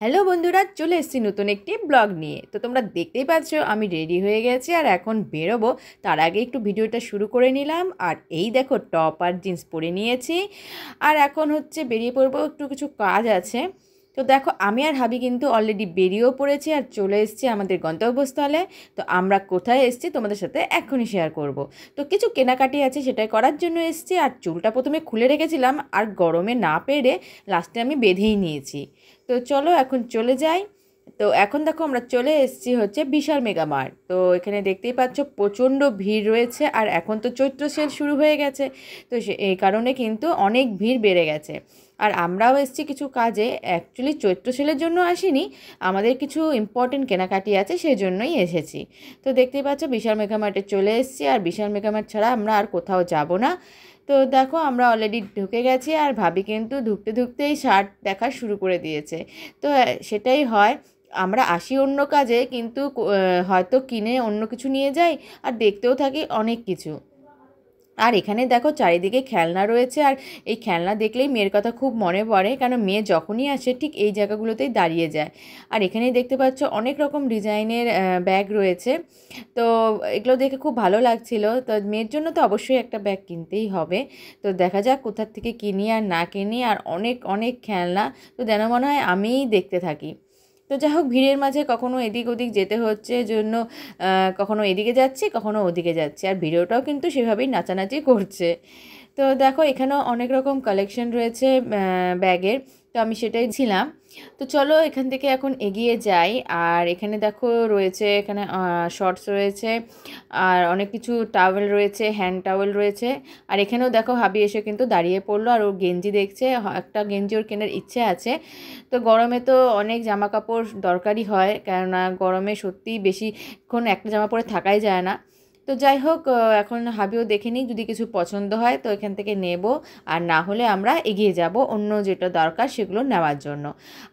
Hello বন্ধুরা, চলে এসেছি নতুন একটি ব্লগ নিয়ে। তো তোমরা দেখতেই পাচ্ছ আমি রেডি হয়ে গেছি আর এখন বেরোবো। তার আগে একটু ভিডিওটা শুরু করে নিলাম। আর এই দেখো টপ আর জিন্স পরে নিয়েছি আর এখন হচ্ছে বেরিয়ে পড়বো, একটু কিছু কাজ আছে। তো দেখো আমি আর হাবি কিন্তু অলরেডি বেরিয়েও পড়েছি আর চলে এসেছি আমাদের গন্তব্যস্থলে। তো আমরা কোথায় এসেছি তোমাদের সাথে এখনই শেয়ার করব। তো কিছু কেনাকাটি আছে, সেটাই করার জন্য এসেছি। আর চুলটা প্রথমে খুলে রেখেছিলাম আর গরমে না পেরে লাস্টে আমি বেঁধেই নিয়েছি। তো চলো এখন চলে যাই। তো এখন দেখো আমরা চলে এসেছি হচ্ছে বিশাল মেগামার্ট। তো এখানে দেখতেই পাচ্ছ প্রচণ্ড ভিড় রয়েছে আর এখন তো চৈত্র সেল শুরু হয়ে গেছে। তো এই কারণে কিন্তু অনেক ভিড় বেড়ে গেছে। আর আমরাও এসেছি কিছু কাজে, অ্যাকচুয়ালি চৈত্র সেলের জন্য আসিনি, আমাদের কিছু ইম্পর্টেন্ট কেনাকাটি আছে সেই জন্যই এসেছি। তো দেখতেই পাচ্ছ বিশাল মেগামার্টে চলে এসেছি আর বিশাল মেগামার্ট ছাড়া আমরা আর কোথাও যাব না। তো দেখো আমরা অলরেডি ঢুকে গেছি আর ভাবি কিন্তু ঢুকতে ঢুকতেই শার্ট দেখা শুরু করে দিয়েছে। তো সেটাই হয়, আমরা আসি অন্য কাজে কিন্তু হয়তো কিনে অন্য কিছু নিয়ে যাই আর দেখতেও থাকি অনেক কিছু। আর এখানে দেখো চারিদিকে খেলনা রয়েছে আর এই খেলনা দেখলেই মেয়ের কথা খুব মনে পড়ে, কারণ মেয়ে যখনই আসে ঠিক এই জায়গাগুলোতেই দাঁড়িয়ে যায়। আর এখানেই দেখতে পাচ্ছ অনেক রকম ডিজাইনের ব্যাগ রয়েছে। তো এগুলো দেখে খুব ভালো লাগছিল। তো মেয়ের জন্য তো অবশ্যই একটা ব্যাগ কিনতেই হবে। তো দেখা যাক কোথার থেকে কিনি আর না কিনি। আর অনেক অনেক খেলনা, তো যেন মনে হয় আমিই দেখতে থাকি। তো যাই হোক, ভিড়ের মাঝে কখনো এদিক ওদিক যেতে হচ্ছে জন্য কখনো এদিকে যাচ্ছি কখনো ওদিকে যাচ্ছি। আর ভিডিওটাও কিন্তু সেভাবেই নাচানাচি করছে। তো দেখো এখানেও অনেক রকম কালেকশন রয়েছে ব্যাগের। তো আমি সেটাই ছিলাম। তো চলো এখান থেকে এখন এগিয়ে যাই। আর এখানে দেখো রয়েছে, এখানে শর্টস রয়েছে আর অনেক কিছু টাওয়েল রয়েছে, হ্যান্ড টাওয়েল রয়েছে। আর এখানেও দেখো হাবি এসে কিন্তু দাঁড়িয়ে পড়লো আর ও গেঞ্জি দেখছে, একটা গেঞ্জি ওর কেনার ইচ্ছে আছে। তো গরমে তো অনেক জামা কাপড় দরকারই হয়, কেননা গরমে সত্যিই বেশিক্ষণ একটা জামা পরে থাকাই যায় না। তো যাই হোক, এখন হাবিও দেখে নিই, যদি কিছু পছন্দ হয় তো এখান থেকে নেব, আর না হলে আমরা এগিয়ে যাব অন্য যেটা দরকার সেগুলো নেওয়ার জন্য।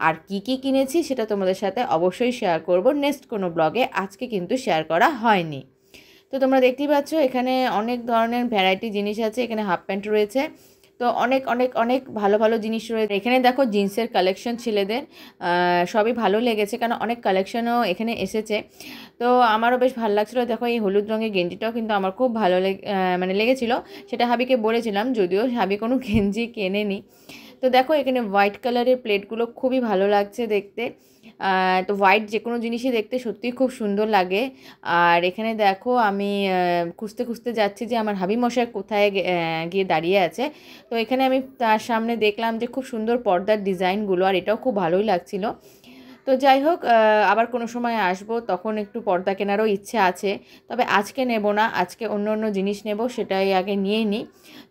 আর কি কি কিনেছি সেটা তোমাদের সাথে অবশ্যই শেয়ার করব নেক্সট কোনো ব্লগে, আজকে কিন্তু শেয়ার করা হয়নি। তো তোমরা দেখতেই পাচ্ছ এখানে অনেক ধরনের ভ্যারাইটি জিনিস আছে। এখানে হাফ প্যান্ট রয়েছে, তো অনেক অনেক অনেক ভালো ভালো জিনিস রয়েছে। এখানে দেখো জিন্সের কালেকশন ছেলেদের, সবই ভালো লেগেছে কারণ অনেক কালেকশনও এখানে এসেছে। তো আমারও বেশ ভালো লাগছিলো। দেখো এই হলুদ রঙের গেঞ্জিটাও কিন্তু আমার খুব ভালো মানে লেগেছিলো। সেটা হাবিকে বলেছিলাম, যদিও হাবি কোনো গেঞ্জি কেনেনি। তো দেখো এখানে হোয়াইট কালারের প্লেটগুলো খুবই ভালো লাগছে দেখতে। তো হোয়াইট যে কোনো জিনিসই দেখতে সত্যিই খুব সুন্দর লাগে। আর এখানে দেখো আমি খুঁজতে খুঁজতে যাচ্ছি যে আমার হাবি মশাই কোথায় গিয়ে দাঁড়িয়ে আছে। তো এখানে আমি তার সামনে দেখলাম যে খুব সুন্দর পর্দার ডিজাইনগুলো, আর এটাও খুব ভালোই লাগছিলো। তো যাই হোক, আবার কোনো সময় আসবো, তখন একটু পর্দা কেনারও ইচ্ছে আছে। তবে আজকে নেব না, আজকে অন্য অন্য জিনিস নেব, সেটাই আগে নিয়ে নিই।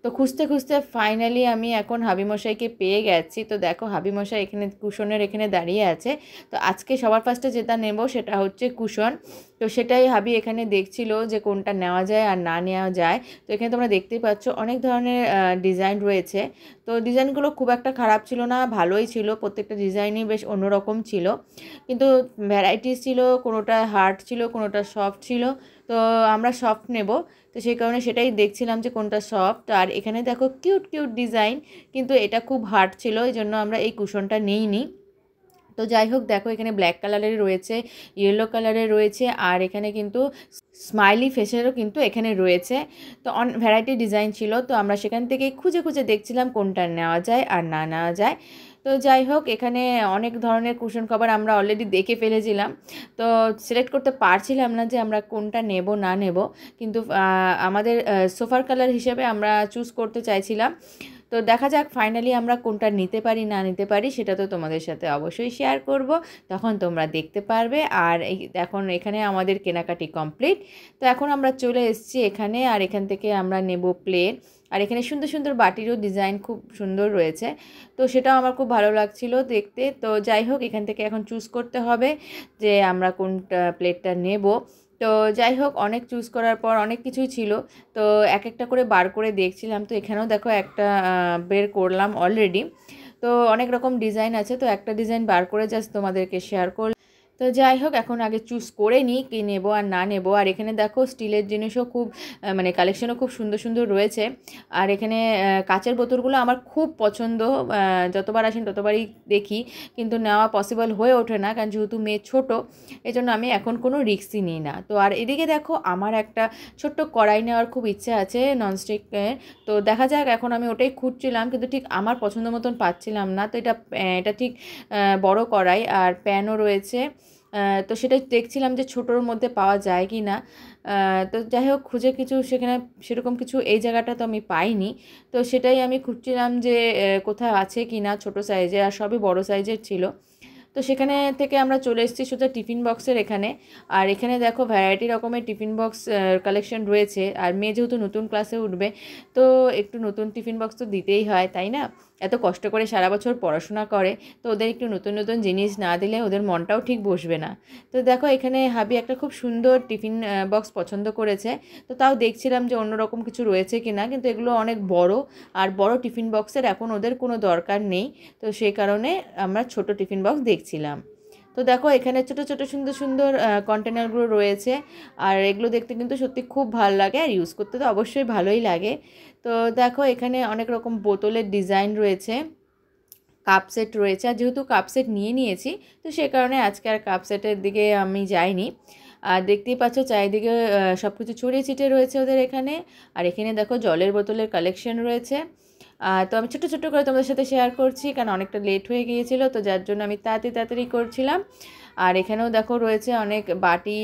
তো খুঁজতে খুঁজতে ফাইনালি আমি এখন হাবিমশাইকে পেয়ে গেছি। তো দেখো হাবিমশাই এখানে কুশনের এখানে দাঁড়িয়ে আছে। তো আজকে সবার ফার্স্টে যেটা নেব সেটা হচ্ছে কুশন। তো সেটাই হাবি এখানে দেখছিল যে কোনটা নেওয়া যায় আর না নেওয়া যায়। তো এখানে তোমরা দেখতেই পাচ্ছ অনেক ধরনের ডিজাইন রয়েছে। তো ডিজাইনগুলো খুব একটা খারাপ ছিল না, ভালোই ছিল, প্রত্যেকটা ডিজাইনই বেশ অন্যরকম ছিল। কিন্তু ভ্যারাইটিস ছিল, কোনোটা হার্ড ছিল কোনোটা সফট ছিল। তো আমরা সফট নেব, তো সেই কারণে সেটাই দেখছিলাম যে কোনটা সফট। আর এখানে দেখো কিউট কিউট ডিজাইন, কিন্তু এটা খুব হার্ড ছিল, এই জন্য আমরা এই কুশনটা নিইনি। তো যাই হোক, দেখো এখানে ব্ল্যাক কালারের রয়েছে, ইয়েলো কালারের রয়েছে, আর এখানে কিন্তু স্মাইলি ফেসেরও কিন্তু এখানে রয়েছে। তো ভ্যারাইটি ডিজাইন ছিল, তো আমরা সেখান থেকে খুঁজে খুঁজে দেখছিলাম কোনটা নেওয়া যায় আর না নেওয়া যায়। তো যাই হোক, এখানে অনেক ধরনের কুশন কভার আমরা অলরেডি দেখে ফেলেছিলাম। তো সিলেক্ট করতে পারছিলাম না যে আমরা কোনটা নেব না নেব, কিন্তু আমাদের সোফার কালার হিসেবে আমরা চুজ করতে চাইছিলাম। তো দেখা যাক ফাইনালি আমরা কোনটা নিতে পারি না নিতে পারি, সেটা তো তোমাদের সাথে অবশ্যই শেয়ার করব, তখন তোমরা দেখতে পারবে। আর এখন এখানে আমাদের কেনাকাটি কমপ্লিট। তো এখন আমরা চলে এসেছি এখানে, আর এখান থেকে আমরা নেব প্লেট। আর এখানে সুন্দর সুন্দর বাটিরও ডিজাইন খুব সুন্দর রয়েছে, তো সেটাও আমার খুব ভালো লাগছিল দেখতে। তো যাই হোক, এখান থেকে এখন চুজ করতে হবে যে আমরা কোনটা প্লেটটা নেব। তো যাই হোক, অনেক চুজ করার পর অনেক কিছুই ছিল, তো এক একটা করে বার করে দেখছিলাম। তো এখানেও দেখো একটা বের করলাম অলরেডি। তো অনেক রকম ডিজাইন আছে, তো একটা ডিজাইন বার করে জাস্ট তোমাদেরকে শেয়ার করলাম। তো যাই হোক, এখন আগে চুজ করে নিই কি নেবো আর না নেবো। আর এখানে দেখো স্টিলের জিনিসও খুব মানে কালেকশনও খুব সুন্দর সুন্দর রয়েছে। আর এখানে কাচের বোতলগুলো আমার খুব পছন্দ, যতবার আসেন ততবারই দেখি, কিন্তু নেওয়া পসিবল হয়ে ওঠে না, কারণ যেহেতু মেয়ে ছোটো, এই জন্য আমি এখন কোনো রিস্কই নিই না। তো আর এদিকে দেখো আমার একটা ছোট্ট কড়াই নেওয়ার খুব ইচ্ছা আছে ননস্টিকের। তো দেখা যাক, এখন আমি ওটাই খুঁজছিলাম, কিন্তু ঠিক আমার পছন্দ মতন পাচ্ছিলাম না। তো এটা ঠিক বড় কড়াই আর প্যানও রয়েছে। তো সেটাই দেখছিলাম যে ছোটোর মধ্যে পাওয়া যায় কি না। তো যাই হোক, খুঁজে কিছু সেখানে সেরকম কিছু এই জায়গাটা তো আমি পাইনি। তো সেটাই আমি খুঁজছিলাম যে কোথাও আছে কি না ছোটো সাইজের, আর সবই বড় সাইজের ছিল। তো সেখানে থেকে আমরা চলে এসেছি সোজা টিফিন বক্সের এখানে। আর এখানে দেখো ভ্যারাইটি রকমের টিফিন বক্স কালেকশন রয়েছে। আর মেয়ে যেহেতু নতুন ক্লাসে উঠবে, তো একটু নতুন টিফিন বক্স তো দিতেই হয়, তাই না? এত কষ্ট করে সারা বছর পড়াশোনা করে, তো ওদের একটু নতুন নতুন জিনিস না দিলে ওদের মনটাও ঠিক বসবে না। তো দেখো এখানে হাবি একটা খুব সুন্দর টিফিন বক্স পছন্দ করেছে। তো তাও দেখছিলাম যে অন্যরকম কিছু রয়েছে কি না, কিন্তু এগুলো অনেক বড়, আর বড় টিফিন বক্সের এখন ওদের কোনো দরকার নেই। তো সেই কারণে আমরা ছোট টিফিন বক্স দেখছিলাম। তো দেখো এখানে ছোট ছোট সুন্দর সুন্দর কন্টেনারগুলো রয়েছে। আর এগুলো দেখতে কিন্তু সত্যি খুব ভালো লাগে, আর ইউজ করতে তো অবশ্যই ভালোই লাগে। তো দেখো এখানে অনেক রকম বোতলের ডিজাইন রয়েছে, কাপ সেট রয়েছে। আর যেহেতু কাপ সেট নিয়ে নিয়েছি, তো সে কারণে আজকে আর কাপ সেটের দিকে আমি যাইনি। আর দেখতেই পাচ্ছ চারিদিকে সব কিছু ছড়িয়ে ছিটিয়ে রয়েছে ওদের এখানে। আর এখানে দেখো জলের বোতলের কালেকশন রয়েছে। তো আমি ছোটো ছোটো করে তোমাদের সাথে শেয়ার করছি, কারণ অনেকটা লেট হয়ে গিয়েছিলো, তো যার জন্য আমি তাড়াতাড়ি তাড়াতাড়ি করছিলাম। আর এখানেও দেখো রয়েছে অনেক বাটি,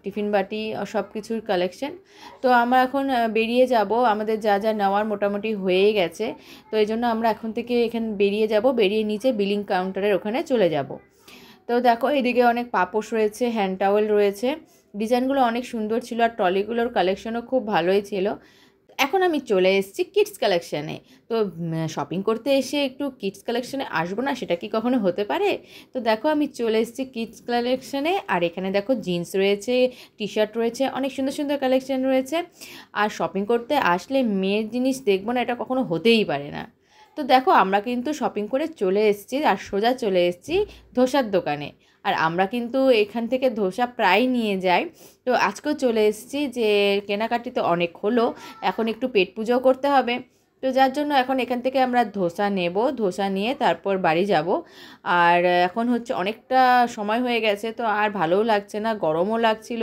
টিফিন বাটি, সব কিছুর কালেকশন। তো আমরা এখন বেরিয়ে যাব, আমাদের যা যা নেওয়ার মোটামুটি হয়েই গেছে। তো এই জন্য আমরা এখন থেকে এখানে বেরিয়ে যাব, বেরিয়ে নিচে বিলিং কাউন্টারের ওখানে চলে যাব। তো দেখো এদিকে অনেক পাপোশ রয়েছে, হ্যান্ড টাওয়েল রয়েছে, ডিজাইনগুলো অনেক সুন্দর ছিল, আর ট্রলিগুলোর কালেকশনও খুব ভালোই ছিল। এখন আমি চলে এসেছি কিডস কালেকশানে। তো শপিং করতে এসে একটু কিডস কালেকশানে আসবো না, সেটা কি কখনো হতে পারে? তো দেখো আমি চলে এসেছি কিডস কালেকশানে। আর এখানে দেখো জিন্স রয়েছে, টি শার্ট রয়েছে, অনেক সুন্দর সুন্দর কালেকশান রয়েছে। আর শপিং করতে আসলে মেয়ের জিনিস দেখবো না, এটা কখনো হতেই পারে না। তো দেখো আমরা কিন্তু শপিং করে চলে এসেছি, আর সোজা চলে এসেছি ধোসার দোকানে। আর আমরা কিন্তু এখান থেকে ধোসা প্রায় নিয়ে যাই। তো আজকেও চলে এসেছি, যে কেনাকাটি তো অনেক হলো, এখন একটু পেট পুজোও করতে হবে। তো যার জন্য এখন এখান থেকে আমরা ধোসা নেব, ধোসা নিয়ে তারপর বাড়ি যাব। আর এখন হচ্ছে অনেকটা সময় হয়ে গেছে, তো আর ভালোও লাগছে না, গরমও লাগছিল।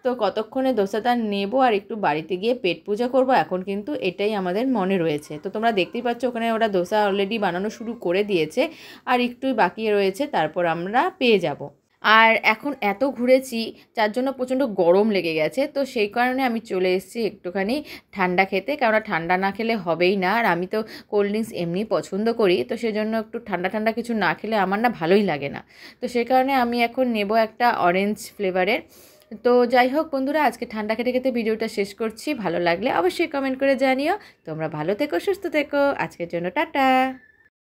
তো কতক্ষণে ধোসাটা নেব আর একটু বাড়িতে গিয়ে পেট পূজা করব, এখন কিন্তু এটাই আমাদের মনে রয়েছে। তো তোমরা দেখতেই পাচ্ছ ওখানে ওরা ধোসা অলরেডি বানানো শুরু করে দিয়েছে, আর একটুই বাকি রয়েছে, তারপর আমরা পেয়ে যাব। আর এখন এত ঘুরেছি, যার জন্য প্রচণ্ড গরম লেগে গেছে। তো সেই কারণে আমি চলে এসেছি একটুখানি ঠান্ডা খেতে, কেননা ঠান্ডা না খেলে হবেই না। আর আমি তো কোল্ড ড্রিঙ্কস এমনি পছন্দ করি, তো সেজন্য একটু ঠান্ডা ঠান্ডা কিছু না খেলে আমার না ভালোই লাগে না। তো সেই কারণে আমি এখন নেব একটা অরেঞ্জ ফ্লেভারের। তো যাই হোক বন্ধুরা, আজকে ঠান্ডা খেতে খেতে ভিডিওটা শেষ করছি। ভালো লাগলে অবশ্যই কমেন্ট করে জানিও। তোমরা ভালো থেকো, সুস্থ থেকো। আজকের জন্য টাটা।